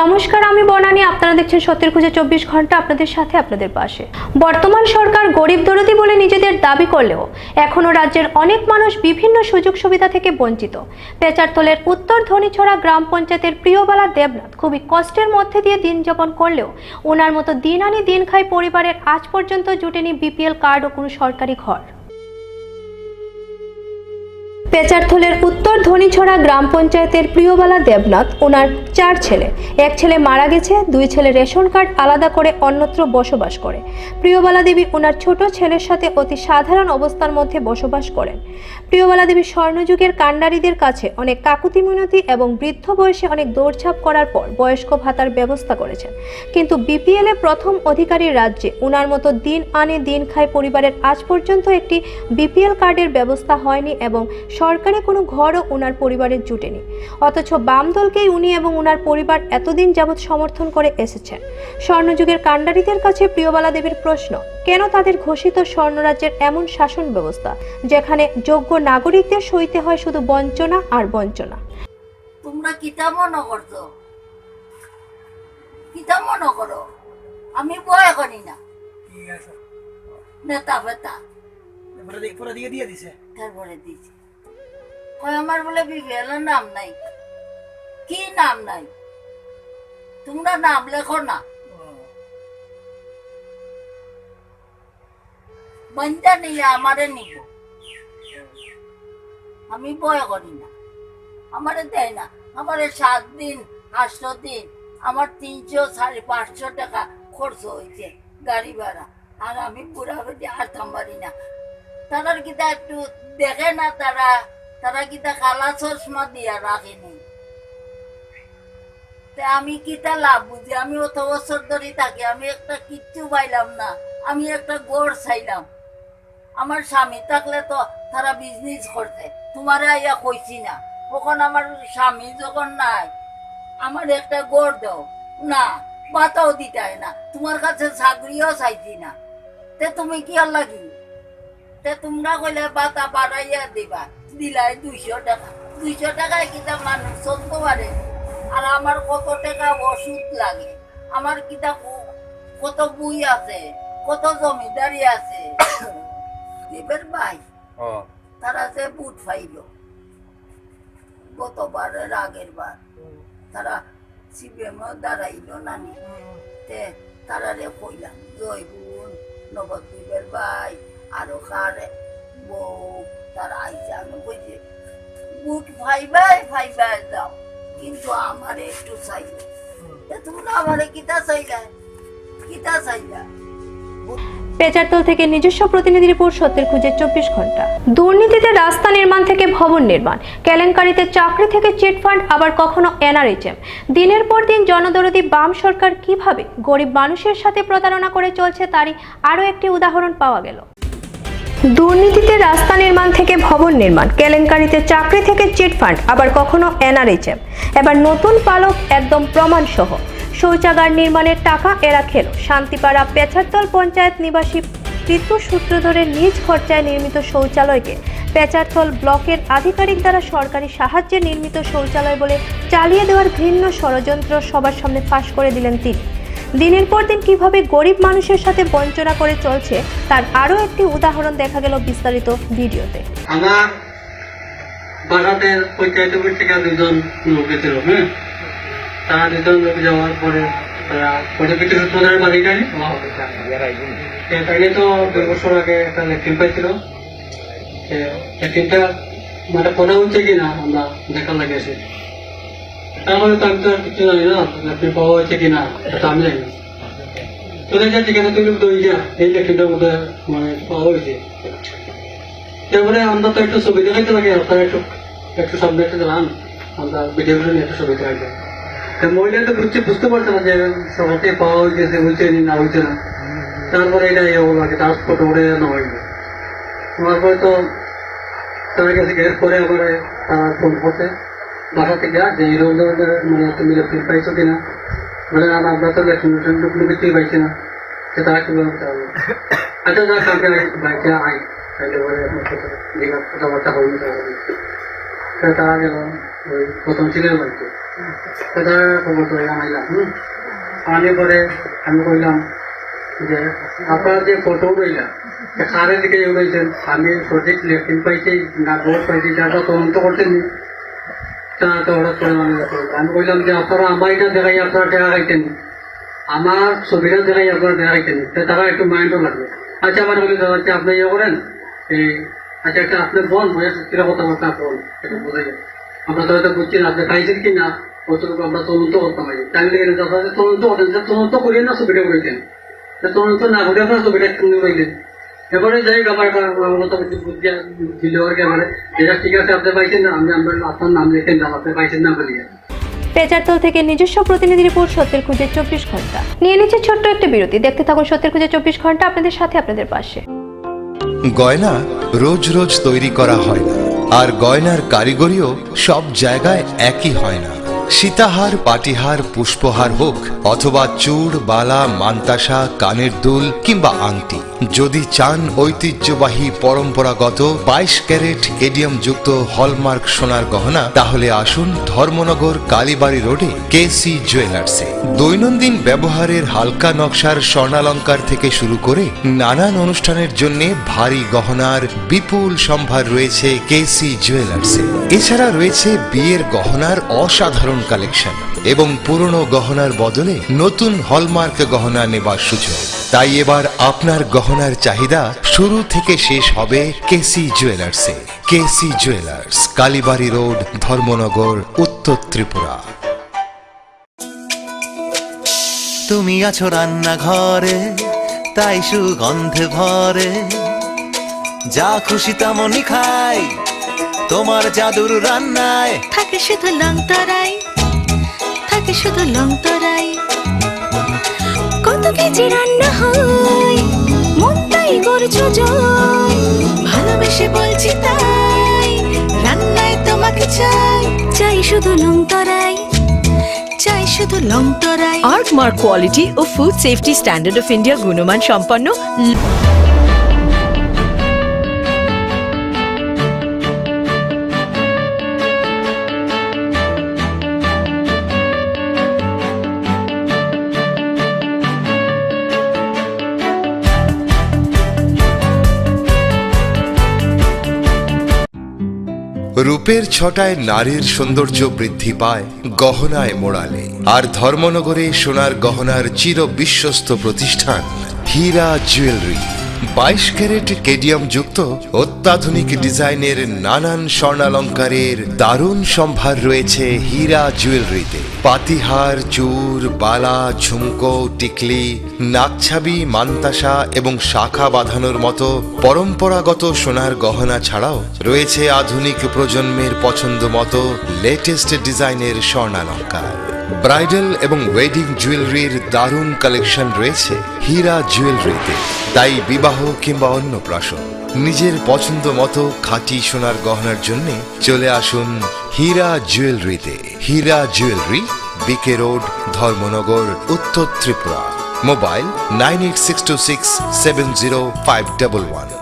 নমস্কার, আমি বনানী। আপনারা দেখছেন সত্যের খুঁজে 24 ঘন্টা, আপনাদের সাথে, আপনাদের পাশে। বর্তমান সরকার গরিব দরদি বলে নিজেদের দাবি করলেও এখনো রাজ্যের অনেক মানুষ বিভিন্ন সুযোগ সুবিধা থেকে বঞ্চিত। পেচারতলের উত্তর ধনীছড়া গ্রাম পঞ্চায়েতের প্রিয়বালা দেবনাথ খুবই কষ্টের মধ্যে দিয়ে দিন যাপন করলেও ওনার মতো দিন আনি দিন খাই পরিবারের আজ পর্যন্ত জুটেনি বিপিএল কার্ড ও কোনো সরকারি ঘর। পেচারথলের উত্তর ধনীছড়া গ্রাম পঞ্চায়েতের প্রিয়বালা দেবনাথ ওনার 4 ছেলে। এক ছেলে মারা গেছে, 2 ছেলে রেশন কার্ড আলাদা করে অন্যত্র বসবাস করে। প্রিয়বালা দেবী ওনার ছোট ছেলের সাথে অতি সাধারণ অবস্থার মধ্যে বসবাস করেন। প্রিয়বালা দেবী স্বর্ণযুগের কাণ্ডারীদের কাছে অনেক কাকুতি মিনতি এবং বৃদ্ধ বয়সে অনেক দৌড়ঝাঁপ করার পর বয়স্ক ভাতার ব্যবস্থা করেছেন, কিন্তু বিপিএল এ প্রথম অধিকারীর রাজ্যে ওনার মতো দিন আনে দিন খায় পরিবারের আজ পর্যন্ত একটি বিপিএল কার্ডের ব্যবস্থা হয়নি এবং সরকারি কোনো ঘরও ওনার পরিবারের জুটেনি। অথচ বাম দলকেই উনি এবং ওনার পরিবার এতদিন যাবৎ সমর্থন করে এসেছেন। স্বর্ণযুগের কাণ্ডারীদের কাছে প্রিয়বালা দেবীর প্রশ্ন, কেন তাদের ঘোষিত স্বর্ণরাজ্যের এমন শাসন ব্যবস্থা যেখানে যোগ্য নাগরিকদের সইতে হয় শুধু বঞ্চনা আর বঞ্চনা? তোমরা কিতা মনে করছো? কিতা মনে করো? আমি বয় করি না নেতা ফেতা দিয়ে দিছে তারপরে দিয়েছি। আমার বলে বিপিএল নাম নাই। কি নাম নাই? তোমরা নাম লেখো না। বন্ধা নিলে আমারে নিব। আমি বয় করি না, আমারে দেয় না। আমারে 7 দিন 8 দিন আমার 300-500 টাকা খরচ হয়েছে গাড়ি ভাড়া, আর আমি পুরা আর থামবারি না। তারা কিতা একটু দেখে না, তারা কিতা কালা চশমা দিয়া রাখেনি। আমি কিতা লাভ বুঝি? আমি অত বছর ধরে থাকি, আমি একটা কিচ্ছু পাইলাম না। আমি একটা গড় চাইলাম। আমার স্বামী থাকলে তো তারা বিজনেস করতে, তোমার আইয়া কইছি না। তখন আমার স্বামী যখন নাই, আমার একটা গড় দাও না, বাতাও দিতে না। তোমার কাছে চাকরিও চাইছি না, তে তুমি কি আর লাগি? তে তোমরা কইলে বাতা বাড়াইয়া দিবা, দিলাই 200 টাকা। 200 টাকায় কিতা মানুষ চলতে পারে? আর আমার কত টাকা ওষুধ লাগে, আমার কিতা কত বই আছে, কত জমিদারি আছে। দিবের ভাই তারা যে বুট পাইল গতবারের আগের বার, তারা সিবিএম দাঁড়াইল নানি। তে তারা রে কইলাম, জয় বোন নবদ্বীপের ভাই আরো কারে বউ তারা আইসা, আমি কইছে বুট ফাইবাই যাও, কিন্তু আমারে একটু চাইলে। তোমরা আমারে কিতা চাইলা? পেচারতল থেকে নিজস্ব প্রতিনিধি রিপোর্ট, সত্যের খুঁজে 24 ঘন্টা। দুর্নীতিতে রাস্তা নির্মাণ থেকে ভবন নির্মাণ, কেলেঙ্কারিতে চাকরি থেকে চিটফান্ড, আবার কখনো এনআরএইচএম। দিনের পর দিন জনদরদি বাম সরকার কিভাবে গরিব মানুষের সাথে প্রতারণা করে চলছে তারই আরও একটি উদাহরণ পাওয়া গেল। দুর্নীতিতে রাস্তা নির্মাণ থেকে ভবন নির্মাণ, কেলেঙ্কারিতে চাকরি থেকে চিটফান্ড, আবার কখনো এনআরএইচএম। এবার নতুন পালক, একদম প্রমাণ সহ। শৌচাগার নির্মাণের টাকা এরা খেল। শান্তিপাড়া পেচারতল পঞ্চায়েত নিবাসী পিতু সূত্রধরের নিজ খরচায় নির্মিত শৌচালয়কে পেচারতল ব্লকের আধিকারিক দ্বারা সরকারি সাহায্যে নির্মিত শৌচালয় বলে চালিয়ে দেওয়ার ঘৃণ্য ষড়যন্ত্র সবার সামনে ফাঁস করে দিলেন তিনি। দিনের পর দিন কিভাবে গরিব মানুষের সাথে বঞ্চনা করে চলছে তার আরও একটি উদাহরণ দেখা গেল বিস্তারিত ভিডিওতে। আমার বাগাতের পঞ্চায়েত থেকে 2জন লোক ছিল। তারা 2জন লোক যাওয়ার পরে তারা পরিবেশ সূত্রের মালিকানি তাইলে তো 2 বছর আগে একটা ল্যাট্রিন পাইছিল। ল্যাট্রিনটা মানে পড়া হচ্ছে কিনা আমরা দেখার লাগে আছে। তারপরে তো আমি তো আর কিছু জানি না, ল্যাট্রিন পাওয়া হয়েছে কিনা এটা আমি জানি না। তোদের যা যেখানে তুই দই যা, এই ল্যাট্রিনটার মধ্যে মানে পাওয়া হয়েছে। তারপরে আমরা তো একটু ছবি দেখাইতে লাগে, আপনারা একটু সামনে একটা জানান, আমরা ভিডিও নিয়ে একটা ছবি দেখাইতে। মহিলা তো বুঝতে পারছে না যে সবাইকে পাওয়া হয়েছে, বলছে না হয়েছে না। তারপরে এটা লাগে তার ফটো উঠে না হয়নি। তারপরে তো তার কাছে গ্যাস করে আবার তারা ফোন করতে বাসা থেকে যে এরকম ধরনের মানে তুমি ল্যাপটপ পাইছো কিনা, মানে আমরা তো ল্যাপটপ পাইছি না, সে তারা কি বলতে হবে। আচ্ছা যাক, কালকে বাইকে আই তাইলে পরে কথাবার্তা হইনি। তারা গেল ওই প্রথম ছিলেন বাড়িতে, সেটা খবর করে জানাইলাম। আনার পরে আমি কইলাম যে আপনারা যে ফটো রইলাম কারের দিকে রয়েছেন, আমি সঠিক লেখিন পাইছি না ভোট পাইছি যারা তদন্ত করতেন তো হঠাৎ করে আমি কইলাম যে আপনারা আমার এটা দেখাই আপনারা দেখা খাইতেন, আমার ছবিটা দেখাই আপনারা দেখা খাইতেন, তারা একটু মাইন্ডও লাগবে। আচ্ছা আমার বলে দেওয়া হচ্ছে আপনি ইয়ে করেন এই আচ্ছা একটা আপনি বল বইয়ের সত্যিটা কথাবার্তা বল এটা বোঝা যায়। আমরা তো হয়তো বুঝছি না আপনি খাইছেন কি না কতটুকু আমরা তদন্ত করতাম পারি। তাই তদন্ত করেন, তদন্ত করিয়ে না ছবিটা করেছেন, তদন্ত না করে আপনার ছবিটা কিনে পাইলেন। এবারে যাই আমার দিল আর কি আমার এটা ঠিক আছে আপনি পাইছেন না, আমি আপনার নাম লিখেন দাম আপনি পাইছেন না বলিয়া। পেচারতল থেকে নিজস্ব প্রতিনিধি রিপোর্ট সত্যের খুঁজে 24 ঘন্টা। নিয়ে নিচ্ছে ছোট্ট একটা বিরতি, দেখতে থাকুন সত্যের খুঁজে 24 ঘন্টা, আপনাদের সাথে আপনাদের পাশে। গয়না রোজ রোজ তৈরি করা হয় না, আর গয়নার কারিগরিও সব জায়গায় একই হয় না। সীতাহার, পাটিহার, পুষ্পহার হোক অথবা চূড়, বালা, মান্তাসা, কানের দুল কিংবা আংটি, যদি চান ঐতিহ্যবাহী পরম্পরাগত 22 ক্যারেট এডিয়াম যুক্ত হলমার্ক সোনার গহনা, তাহলে আসুন ধর্মনগর কালীবাড়ি রোডে কেসি জুয়েলার্সে। দৈনন্দিন ব্যবহারের হালকা নকশার স্বর্ণালঙ্কার থেকে শুরু করে নানান অনুষ্ঠানের জন্য ভারী গহনার বিপুল সম্ভার রয়েছে কেসি জুয়েলার্সে। এছাড়া রয়েছে বিয়ের গহনার অসাধারণ কালেকশন এবং পুরনো গহনার বদলে নতুন হলমার্ক গহনা নেবার সুযোগ। তাই এবার আপনার গহনার চাহিদা শুরু থেকে শেষ হবে কেসি জুয়েলার্সে। কেসি জুয়েলার্স, কালীবাড়ি রোড, ধর্মনগর, উত্তর ত্রিপুরা। তুমি আছো রান্নাঘরে, তাই সুগন্ধে ভরে, যা খুশি তেমনই খাই তোমার জাদুর রান্নায়। থাকে শুধু লং তরাই, থাকে শুধু লং তরাই, কত কেজি রান্না হয় মন তাই করছো জয়, ভালোবেসে বলছি তাই রান্নায় তোমাকে চাই, চাই শুধু লং তরাই, চাই শুধু লং তরাই। আর্টমার্ক কোয়ালিটি ও food safety standard of India গুণমান সম্পন্ন রূপের ছটায় নারীর সৌন্দর্য বৃদ্ধি পায় গহনায় মোড়ালে। আর ধর্মনগরে সোনার গহনার চির বিশ্বস্ত প্রতিষ্ঠান হীরা জুয়েলারি। 22 ক্যারেট কেডিয়াম যুক্ত অত্যাধুনিক ডিজাইনের নানান স্বর্ণালঙ্কারের দারুণ সম্ভার রয়েছে হীরা জুয়েলারিতে। পাতিহার, চূড়, বালা, ঝুমকো, টিকলি, নাকছাবি, মান্তাসা এবং শাখা বাঁধানোর মতো পরম্পরাগত সোনার গহনা ছাড়াও রয়েছে আধুনিক প্রজন্মের পছন্দ মতো লেটেস্ট ডিজাইনের স্বর্ণালঙ্কার। ব্রাইডাল এবং ওয়েডিং জুয়েলারির দারুণ কালেকশন রয়েছে হীরা জুয়েলারিতে। তাই বিবাহ কিংবা অন্নপ্রাশন নিজের পছন্দ মতো খাঁটি সোনার গহনার জন্য চলে আসুন হীরা জুয়েলারিতে। হীরা জুয়েলারি, বিকে রোড, ধর্মনগর, উত্তর Tripura. Mobile 9862670511।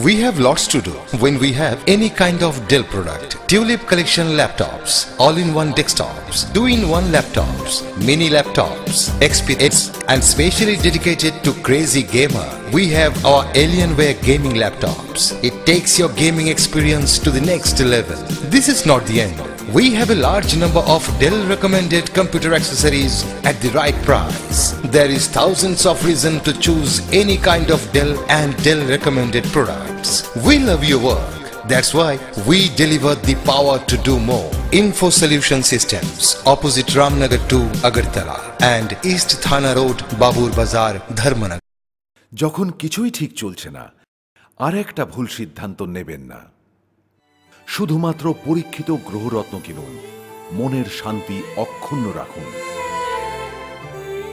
We have lots to do when we have any kind of Dell product. Tulip collection laptops, all-in-one desktops, 2-in-1 laptops, mini laptops, XPS, and specially dedicated to crazy gamer. We have our Alienware gaming laptops. It takes your gaming experience to the next level. This is not the end. We have a large number of Dell recommended computer accessories at the right price. There is thousands of reasons to choose any kind of Dell and Dell recommended products. We love your work. That's why we deliver the power to do more. Info Solution Systems, opposite Ramnagar 2, Agartala, and East Thana Road, Babur Bazar, Dharmanagar. যখন কিছুই ঠিক চলছে না, আর একটা ভুল সিদ্ধান্ত নেবেন না। শুধুমাত্র পরীক্ষিত গ্রহরত্ন কিনুন, মনের শান্তি অক্ষুণ্ণ রাখুন।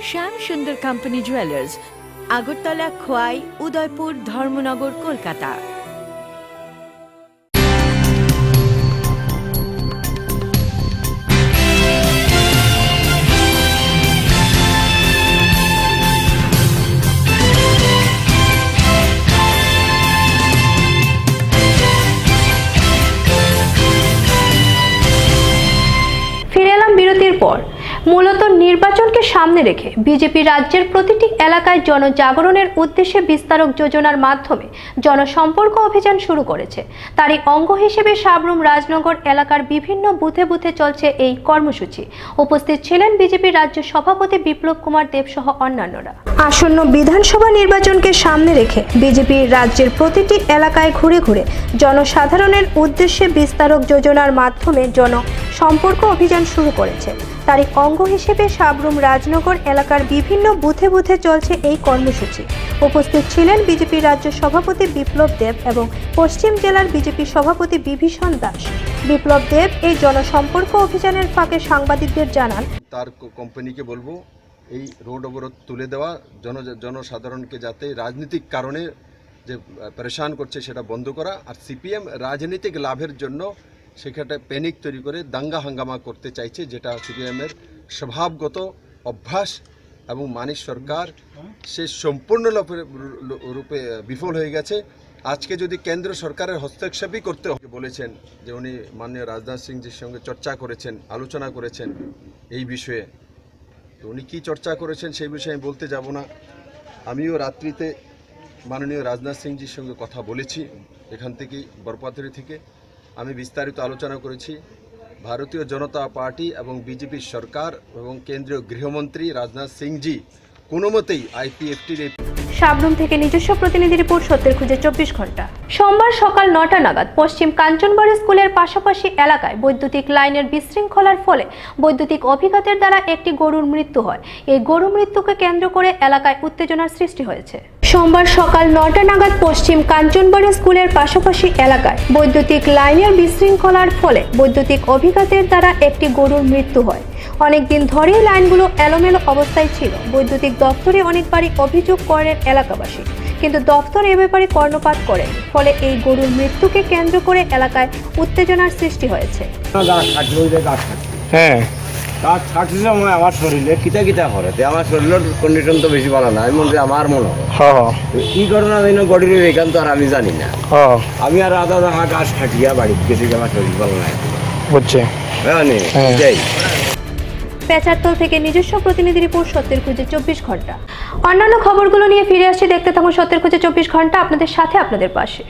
শ্যাম সুন্দর কোম্পানি জুয়েলার্স, আগরতলা, খোয়াই, উদয়পুর, ধর্মনগর, কলকাতা। এরপর মূলত নির্বাচনকে সামনে রেখে বিজেপি রাজ্যের প্রতিটি এলাকায় জনজাগরণের উদ্দেশ্যে বিস্তারক যোজনার মাধ্যমে জনসম্পর্ক অভিযান শুরু করেছে। তারই অঙ্গ হিসেবে সাবরুম রাজনগর এলাকার বিভিন্ন বুথে বুথে চলছে এই কর্মসূচি। উপস্থিত ছিলেন বিজেপি রাজ্য সভাপতি বিপ্লব কুমার দেব সহ অন্যান্যরা। আসন্ন বিধানসভা নির্বাচনকে সামনে রেখে বিজেপি রাজ্যের প্রতিটি এলাকায় ঘুরে ঘুরে জনসাধারণের উদ্দেশ্যে বিস্তারক যোজনার মাধ্যমে জনসম্পর্ক অভিযান শুরু করেছে। তারই অঙ্গ হিসেবে সাবরুম রাজনগর এলাকার বিভিন্ন বুথে বুথে চলছে এই কর্মসূচি। উপস্থিত ছিলেন বিজেপি রাজ্য সভাপতি বিপ্লব দেব এবং পশ্চিম জেলার বিজেপি সভাপতি বিভীষণ দাস। বিপ্লব দেব এই জনসম্পর্ক অভিযানের ফাঁকে সাংবাদিকদের জানান, তার কোম্পানিকে বলবো এই রোড অবরোধ তুলে দেওয়া, জনসাধারণকে যাতে রাজনৈতিক কারণে যে পরেশান করছে সেটা বন্ধ করা, আর সিপিএম রাজনৈতিক লাভের জন্য সেখানে প্যানিক তৈরি করে দাঙ্গা হাঙ্গামা করতে চাইছে, যেটা সিপিএমের স্বভাবগত অভ্যাস। এবং মানিক সরকার সে সম্পূর্ণ রূপে বিফল হয়ে গেছে। আজকে যদি কেন্দ্র সরকারের হস্তক্ষেপই করতে বলেছেন যে উনি মাননীয় রাজনাথ সিংজির সঙ্গে চর্চা করেছেন, আলোচনা করেছেন এই বিষয়ে, তো উনি কী চর্চা করেছেন সেই বিষয়ে আমি বলতে যাব না। আমিও রাত্রিতে মাননীয় রাজনাথ সিংজির সঙ্গে কথা বলেছি, এখান থেকেই বরপাথরি থেকে আমি বিস্তারিত আলোচনা করেছি। ভারতীয় জনতা পার্টি এবং বিজেপি সরকার এবং কেন্দ্রীয় গৃহমন্ত্রী রাজনাথ সিংজি কোনো মতেই আইপিএফটির সাবরুম থেকে নিজস্ব প্রতিনিধি রিপোর্ট, সত্যের খুঁজে 24 ঘন্টা। সোমবার সকাল 9টা নাগাদ পশ্চিম কাঞ্চনবাড়ি স্কুলের পাশাপাশি এলাকায় বৈদ্যুতিক লাইনের বিশৃঙ্খলার ফলে বৈদ্যুতিক অভিঘাতের দ্বারা একটি গরুর মৃত্যু হয়। এই গরু মৃত্যুকে কেন্দ্র করে এলাকায় উত্তেজনার সৃষ্টি হয়েছে। সোমবার সকাল 9টা নাগাদ পশ্চিম কাঞ্চনবাড়ি স্কুলের পাশাপাশি এলাকায় বৈদ্যুতিক লাইনের বিশৃঙ্খলার ফলে বৈদ্যুতিক অভিঘাতের দ্বারা একটি গরুর মৃত্যু হয়। অনেকদিন ধরেই লাইনগুলো এলোমেলো অবস্থায় ছিল। বৈদ্যুতিক দপ্তরে অনেকবারই অভিযোগ করেন এলাকাবাসী, কিন্তু দপ্তর এ ব্যাপারে কর্ণপাত করেন। ফলে এই গরুর মৃত্যুকে কেন্দ্র করে এলাকায় উত্তেজনার সৃষ্টি হয়েছে। হ্যাঁ, গাছ থাকলে আমার শরীরে কিতা কিতা করে, আমার শরীরের কন্ডিশন তো বেশি ভালো না, এমন আমার মনে হয় কি ঘটনা যেন গড়ির এখান তো আর আমি জানি না। আমি আর আধা দামা গাছ খাটিয়া বাড়িতে গেছি, আমার শরীর ভালো নাই বুঝছে। পেচারতল থেকে নিজস্ব প্রতিনিধি রিপোর্ট, সত্যের খুঁজে 24 ঘন্টা। অন্যান্য খবরগুলো নিয়ে ফিরে আসছি, দেখতে থাকুন সত্যের খুঁজে 24 ঘন্টা, আপনাদের সাথে আপনাদের পাশে।